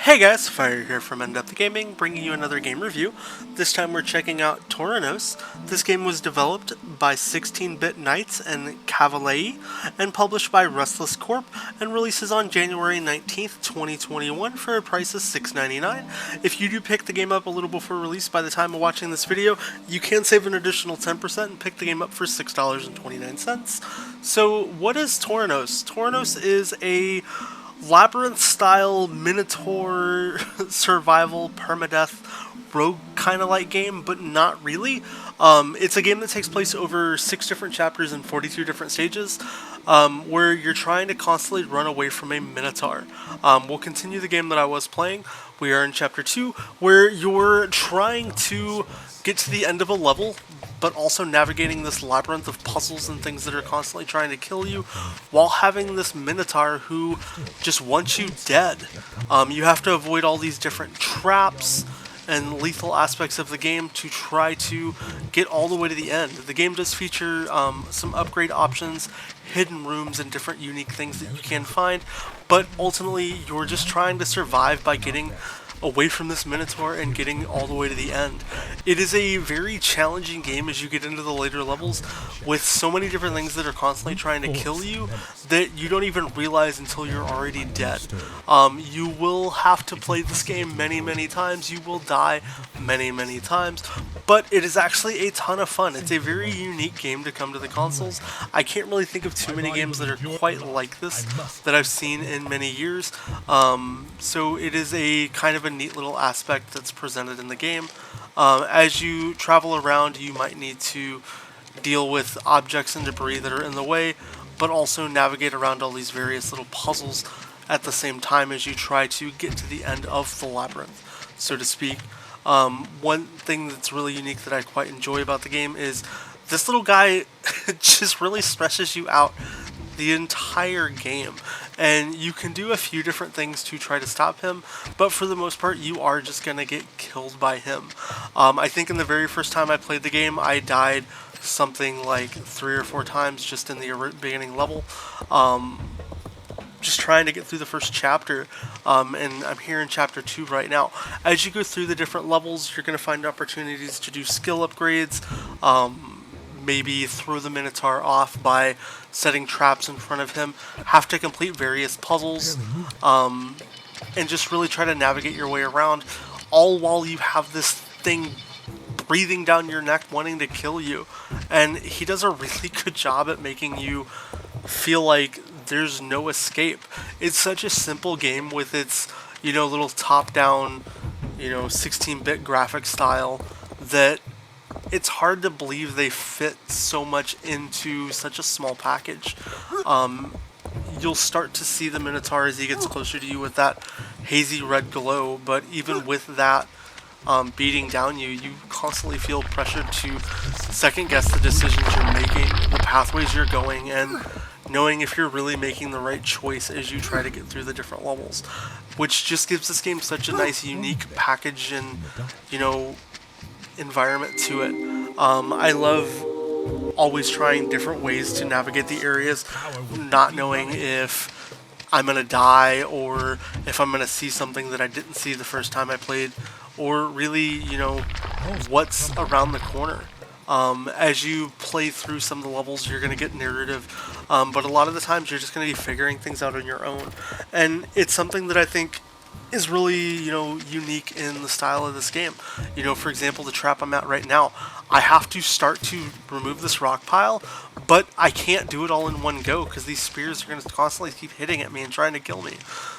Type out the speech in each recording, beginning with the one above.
Hey guys, Fire here from InDepth Gaming, bringing you another game review. This time we're checking out TAURONOS. This game was developed by 16-Bit Knights and Cavalier, and published by Restless Corp, and releases on January 19th, 2021 for a price of $6.99. If you do pick the game up a little before release by the time of watching this video, you can save an additional 10% and pick the game up for $6.29. So what is TAURONOS? TAURONOS is a labyrinth-style Minotaur survival permadeath rogue kind of like game, but not really. It's a game that takes place over 6 different chapters and 42 different stages, where you're trying to constantly run away from a Minotaur. We'll continue the game that I was playing. We are in Chapter 2, where you're trying to get to the end of a level, but also navigating this labyrinth of puzzles and things that are constantly trying to kill you, while having this Minotaur who just wants you dead. You have to avoid all these different traps and lethal aspects of the game to try to get all the way to the end. The game does feature some upgrade options, hidden rooms, and different unique things that you can find, but ultimately you're just trying to survive by getting away from this Minotaur and getting all the way to the end. It is a very challenging game as you get into the later levels, with so many different things that are constantly trying to kill you that you don't even realize until you're already dead. You will have to play this game many times, you will die many times, but it is actually a ton of fun. It's a very unique game to come to the consoles. I can't really think of too many games that are quite like this that I've seen in many years, so it is a kind of a neat little aspect that's presented in the game. As you travel around, you might need to deal with objects and debris that are in the way, but also navigate around all these various little puzzles at the same time as you try to get to the end of the labyrinth, so to speak. One thing that's really unique that I quite enjoy about the game is this little guy just really stresses you out the entire game, and you can do a few different things to try to stop him, but for the most part you are just gonna get killed by him. I think in the very first time I played the game I died something like 3 or 4 times just in the beginning level, just trying to get through the first chapter, and I'm here in Chapter 2 right now. As you go through the different levels, you're going to find opportunities to do skill upgrades, maybe throw the Minotaur off by setting traps in front of him, have to complete various puzzles, and just really try to navigate your way around, all while you have this thing breathing down your neck wanting to kill you. And he does a really good job at making you feel like there's no escape. It's such a simple game with its, little top-down, 16-bit graphic style that it's hard to believe they fit so much into such a small package. You'll start to see the Minotaur as he gets closer to you with that hazy red glow, but even with that beating down you, you constantly feel pressured to second guess the decisions you're making, the pathways you're going, and knowing if you're really making the right choice as you try to get through the different levels, which just gives this game such a nice unique package and environment to it. I love always trying different ways to navigate the areas, not knowing if I'm gonna die or if I'm gonna see something that I didn't see the first time I played, or really what's around the corner. As you play through some of the levels, you're going to get narrative, but a lot of the times you're just going to be figuring things out on your own, and it's something that I think is really, unique in the style of this game. For example, the trap I'm at right now, I have to start to remove this rock pile, but I can't do it all in one go because these spears are going to constantly keep hitting at me and trying to kill me.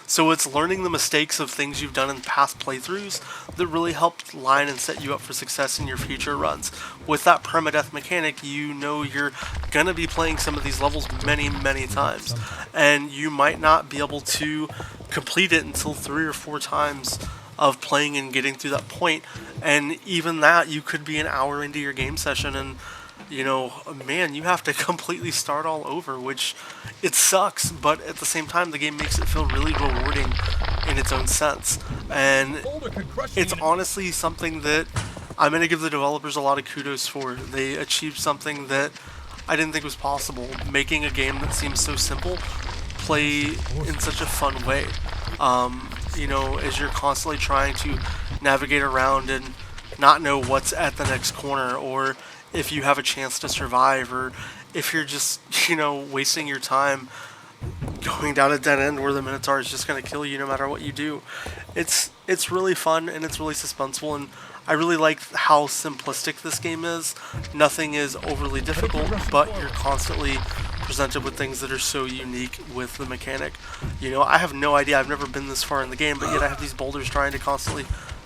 So it's learning the mistakes of things you've done in past playthroughs that really help line and set you up for success in your future runs. With that permadeath mechanic, you're going to be playing some of these levels many times, and you might not be able to complete it until 3 or 4 times of playing and getting through that point, and even that, you could be an hour into your game session and man, you have to completely start all over, which it sucks, but at the same time the game makes it feel really rewarding in its own sense. And it's honestly something that I'm going to give the developers a lot of kudos for. They achieved something that I didn't think was possible, making a game that seems so simple play in such a fun way. as you're constantly trying to navigate around and not know what's at the next corner, or if you have a chance to survive, or if you're just, wasting your time going down a dead end where the Minotaur is just going to kill you no matter what you do. It's really fun and it's really suspenseful, and I really like how simplistic this game is. Nothing is overly difficult, but you're constantly presented with things that are so unique with the mechanic. I have no idea. I've never been this far in the game, but yet I have these boulders trying to constantly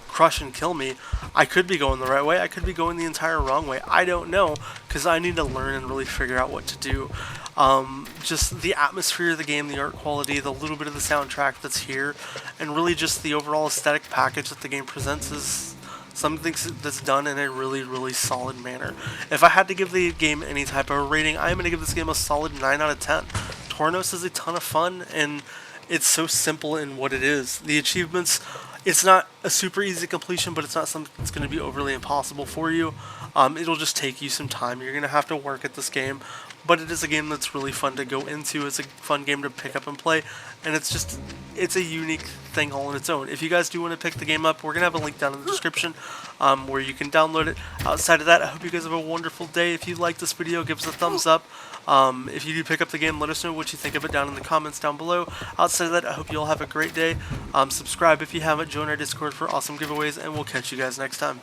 crush and kill me. I could be going the right way. I could be going the entire wrong way. I don't know, because I need to learn and really figure out what to do. Just the atmosphere of the game, the art quality, the little bit of the soundtrack that's here, and really just the overall aesthetic package that the game presents is something that's done in a really, really solid manner. If I had to give the game any type of rating, I'm going to give this game a solid 9 out of 10. TAURONOS is a ton of fun, and it's so simple in what it is. The achievements, it's not a super easy completion, but it's not something that's going to be overly impossible for you. It'll just take you some time. You're going to have to work at this game, but it is a game that's really fun to go into. It's a fun game to pick up and play, and it's a unique thing all on its own. If you guys do want to pick the game up, we're going to have a link down in the description where you can download it. Outside of that, I hope you guys have a wonderful day. If you like this video, give us a thumbs up. If you do pick up the game, let us know what you think of it down in the comments down below. Outside of that, I hope you all have a great day. Subscribe if you haven't. Join our Discord for awesome giveaways, and we'll catch you guys next time.